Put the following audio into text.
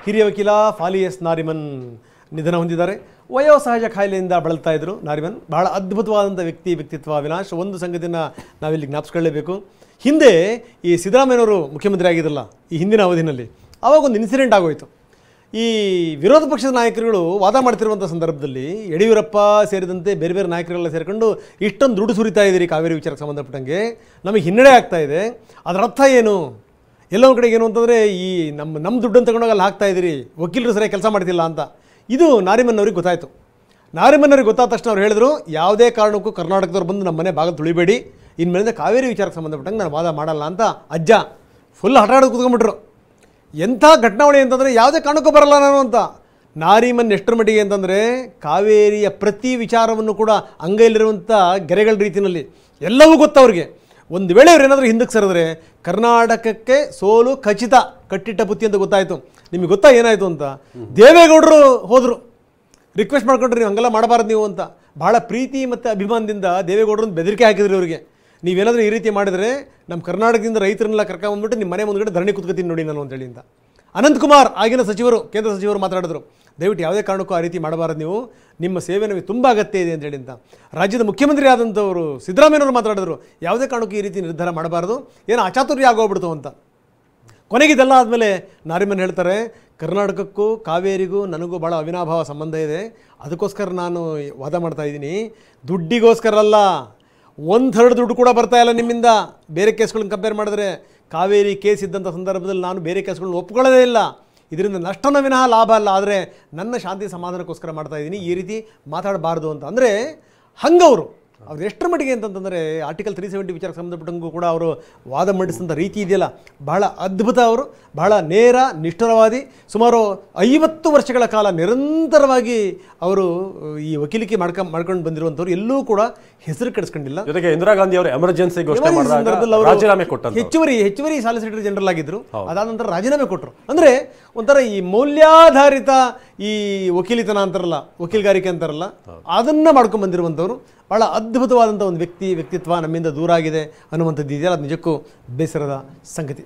ಹಿರಿಯ ವಕೀಲ ಫಾಲಿಯಸ್ ನಾರಿಮನ್ ನಿಧನ ಹೊಂದಿದ್ದಾರೆ. ವಯೋಸಹಜ ಕಾಯಿಲೆಯಿಂದ ಬಳಲ್ತಾ ಇದ್ದರು ನಾರಿಮನ್. ಬಹಳ ಅದ್ಭುತವಾದಂಥ ವ್ಯಕ್ತಿತ್ವ ಅವಿನಾಶ್. ಒಂದು ಸಂಗತಿಯನ್ನು ನಾವಿಲ್ಲಿ ಜ್ಞಾಪಿಸ್ಕೊಳ್ಳೇಬೇಕು. ಹಿಂದೆ ಈ ಸಿದ್ದರಾಮಯ್ಯನವರು ಮುಖ್ಯಮಂತ್ರಿ ಆಗಿದ್ರಲ್ಲ ಈ ಹಿಂದಿನ ಅವಧಿನಲ್ಲಿ, ಆವಾಗ ಒಂದು ಇನ್ಸಿಡೆಂಟ್ ಆಗೋಯಿತು. ಈ ವಿರೋಧ ಪಕ್ಷದ ನಾಯಕರುಗಳು ವಾದ ಮಾಡ್ತಿರುವಂಥ ಸಂದರ್ಭದಲ್ಲಿ ಯಡಿಯೂರಪ್ಪ ಸೇರಿದಂತೆ ಬೇರೆ ಬೇರೆ ನಾಯಕರೆಲ್ಲ ಸೇರಿಕೊಂಡು ಇಷ್ಟೊಂದು ದುಡ್ಡು ಸುರಿತಾ ಇದ್ದೀರಿ ಕಾವೇರಿ ವಿಚಾರಕ್ಕೆ ಸಂಬಂಧಪಟ್ಟಂಗೆ, ನಮಗೆ ಹಿನ್ನಡೆ ಆಗ್ತಾ ಇದೆ, ಅದರ ಅರ್ಥ ಏನು? ಎಲ್ಲೋ ಕಡೆಗೆ ಏನು ಅಂತಂದರೆ ಈ ನಮ್ಮ ದುಡ್ಡನ್ನು ತಗೊಂಡೋಗಿ ಅಲ್ಲಿ ಹಾಕ್ತಾ ಇದ್ದೀರಿ, ವಕೀಲರು ಸರಿಯಾಗಿ ಕೆಲಸ ಮಾಡ್ತಿಲ್ಲ ಅಂತ. ಇದು ನಾರಿಮನ್ ಅವ್ರಿಗೆ ಗೊತ್ತಾಯಿತು. ನಾರಿಮನ್ ಅವ್ರಿಗೆ ಗೊತ್ತಾದ ತಕ್ಷಣ ಅವ್ರು ಹೇಳಿದ್ರು, ಯಾವುದೇ ಕಾರಣಕ್ಕೂ ಕರ್ನಾಟಕದವ್ರು ಬಂದು ನಮ್ಮ ಮನೆ ಭಾಗದಲ್ಲಿ ತುಳಿಬೇಡಿ, ಇನ್ಮೇಲಿಂದ ಕಾವೇರಿ ವಿಚಾರಕ್ಕೆ ಸಂಬಂಧಪಟ್ಟಂಗೆ ನಾನು ವಾದ ಮಾಡಲ್ಲ ಅಂತ ಅಜ್ಜ ಫುಲ್ ಹಠಾಡೋದು ಕೂತ್ಕೊಂಡ್ಬಿಟ್ರು. ಎಂಥ ಘಟನಾವಳಿ ಅಂತಂದರೆ ಯಾವುದೇ ಕಾರಣಕ್ಕೂ ಬರಲ್ಲ ನಾನು ಅಂತ. ನಾರಿಮನ್ ಎಷ್ಟರ ಮಟ್ಟಿಗೆ ಅಂತಂದರೆ ಕಾವೇರಿಯ ಪ್ರತಿ ವಿಚಾರವನ್ನು ಕೂಡ ಅಂಗೈಲಿರುವಂಥ ಗೆರೆಗಳ ರೀತಿಯಲ್ಲಿ ಎಲ್ಲವೂ ಗೊತ್ತವ್ರಿಗೆ. ಒಂದು ವೇಳೆ ಅವ್ರೇನಾದರೂ ಹಿಂದಕ್ಕೆ ಸರಿದ್ರೆ ಕರ್ನಾಟಕಕ್ಕೆ ಸೋಲು ಖಚಿತ, ಕಟ್ಟಿಟ್ಟ ಬುತ್ತಿ ಅಂತ ಗೊತ್ತಾಯಿತು. ನಿಮಗೆ ಗೊತ್ತಾ ಏನಾಯಿತು ಅಂತ? ದೇವೇಗೌಡರು ಹೋದರು, ರಿಕ್ವೆಸ್ಟ್ ಮಾಡ್ಕೊಂಡ್ರಿ ನೀವು ಹಂಗೆಲ್ಲ ಮಾಡಬಾರ್ದು ನೀವು ಅಂತ. ಭಾಳ ಪ್ರೀತಿ ಮತ್ತು ಅಭಿಮಾನದಿಂದ ದೇವೇಗೌಡರನ್ನ ಬೆದರಿಕೆ ಹಾಕಿದ್ರಿ ಅವರಿಗೆ, ನೀವೇನಾದರೂ ಈ ರೀತಿ ಮಾಡಿದರೆ ನಮ್ಮ ಕರ್ನಾಟಕದಿಂದ ರೈತರನ್ನೆಲ್ಲ ಕರ್ಕೊಂಡ್ಬಂದ್ಬಿಟ್ಟು ನಿಮ್ಮ ಮನೆ ಮುಂದ್ಗಡೆ ಧರಣಿ ಕುತ್ಕೊತೀನಿ ನೋಡಿ ನಾನು ಅಂತೇಳಿ ಅಂತ. ಅನಂತಕುಮಾರ್ ಆಗಿನ ಸಚಿವರು, ಕೇಂದ್ರ ಸಚಿವರು ಮಾತಾಡಿದ್ರು, ದಯವಿಟ್ಟು ಯಾವುದೇ ಕಾರಣಕ್ಕೂ ಆ ರೀತಿ ಮಾಡಬಾರ್ದು ನೀವು, ನಿಮ್ಮ ಸೇವೆ ನಮಗೆ ತುಂಬ ಅಗತ್ಯ ಇದೆ ಅಂತೇಳಿ ಅಂತ. ರಾಜ್ಯದ ಮುಖ್ಯಮಂತ್ರಿ ಆದಂಥವರು ಸಿದ್ದರಾಮಯ್ಯನವರು ಮಾತಾಡಿದ್ರು, ಯಾವುದೇ ಕಾರಣಕ್ಕೂ ಈ ರೀತಿ ನಿರ್ಧಾರ ಮಾಡಬಾರ್ದು, ಏನೋ ಅಚಾತುರ್ಯ ಆಗೋಗ್ಬಿಡ್ತು ಅಂತ. ಕೊನೆಗಿದೆಲ್ಲ ಆದಮೇಲೆ ನಾರಿಮನ್ ಹೇಳ್ತಾರೆ, ಕರ್ನಾಟಕಕ್ಕೂ ಕಾವೇರಿಗೂ ನನಗೂ ಭಾಳ ಅವಿನಾಭಾವ ಸಂಬಂಧ ಇದೆ, ಅದಕ್ಕೋಸ್ಕರ ನಾನು ವಾದ ಮಾಡ್ತಾಯಿದ್ದೀನಿ, ದುಡ್ಡಿಗೋಸ್ಕರ ಅಲ್ಲ. 1/3 ದುಡ್ಡು ಕೂಡ ಬರ್ತಾ ಇಲ್ಲ ನಿಮ್ಮಿಂದ. ಬೇರೆ ಕೇಸ್ಗಳನ್ನ ಕಂಪೇರ್ ಮಾಡಿದ್ರೆ ಕಾವೇರಿ ಕೇಸ್ ಇದ್ದಂಥ ಸಂದರ್ಭದಲ್ಲಿ ನಾನು ಬೇರೆ ಕೇಸ್ಗಳನ್ನ ಒಪ್ಕೊಳ್ಳೋದೇ ಇಲ್ಲ, ಇದರಿಂದ ನಷ್ಟನ ವಿನಃ ಲಾಭ ಅಲ್ಲ, ಆದರೆ ನನ್ನ ಶಾಂತಿ ಸಮಾಧಾನಕ್ಕೋಸ್ಕರ ಮಾಡ್ತಾಯಿದ್ದೀನಿ, ಈ ರೀತಿ ಮಾತಾಡಬಾರ್ದು ಅಂತ. ಅಂದರೆ ಹಂಗವರು ಅವ್ರು ಎಷ್ಟರ ಮಟ್ಟಿಗೆ ಅಂತಂದರೆ ಆರ್ಟಿಕಲ್ 370 ವಿಚಾರಕ್ಕೆ ಸಂಬಂಧಪಟ್ಟಂಗೂ ಕೂಡ ಅವರು ವಾದ ಮಂಡಿಸಿದಂಥ ರೀತಿ ಇದೆಯಲ್ಲ ಭಾಳ ಅದ್ಭುತ. ಅವರು ಭಾಳ ನೇರ ನಿಷ್ಠುರವಾದಿ, ಸುಮಾರು 50 ವರ್ಷಗಳ ಕಾಲ ನಿರಂತರವಾಗಿ ಅವರು ಈ ವಕೀಲಿಕೆ ಮಾಡ್ಕೊಂಡು ಬಂದಿರುವಂಥವ್ರು, ಎಲ್ಲೂ ಕೂಡ ಹೆಸರು ಕೆಡಿಸ್ಕೊಂಡಿಲ್ಲ. ಜೊತೆಗೆ ಇಂದಿರಾ ಗಾಂಧಿ ಅವರು ಎಮರ್ಜೆನ್ಸಿ ರಾಜೀನಾಮೆ ಕೊಟ್ಟರು, ಹೆಚ್ಚುವರಿ ಸಾಲಿಸಿಟರ್ ಜನರಲ್ ಆಗಿದ್ದರು, ಅದಾದ ನಂತರ ರಾಜೀನಾಮೆ ಕೊಟ್ಟರು. ಅಂದರೆ ಒಂಥರ ಈ ಮೌಲ್ಯಾಧಾರಿತ ಈ ವಕೀಲಿತನ ಅಂತಾರಲ್ಲ, ವಕೀಲಗಾರಿಕೆ ಅಂತಾರಲ್ಲ, ಅದನ್ನು ಮಾಡ್ಕೊಂಡು ಬಂದಿರುವಂಥವ್ರು. ಭಾಳ ಅದ್ಭುತವಾದಂಥ ಒಂದು ವ್ಯಕ್ತಿತ್ವ ನಮ್ಮಿಂದ ದೂರ ಆಗಿದೆ ಅನ್ನುವಂಥದ್ದು ಇದೆಯಲ್ಲ, ಅದು ನಿಜಕ್ಕೂ ಬೇಸರದ ಸಂಗತಿ.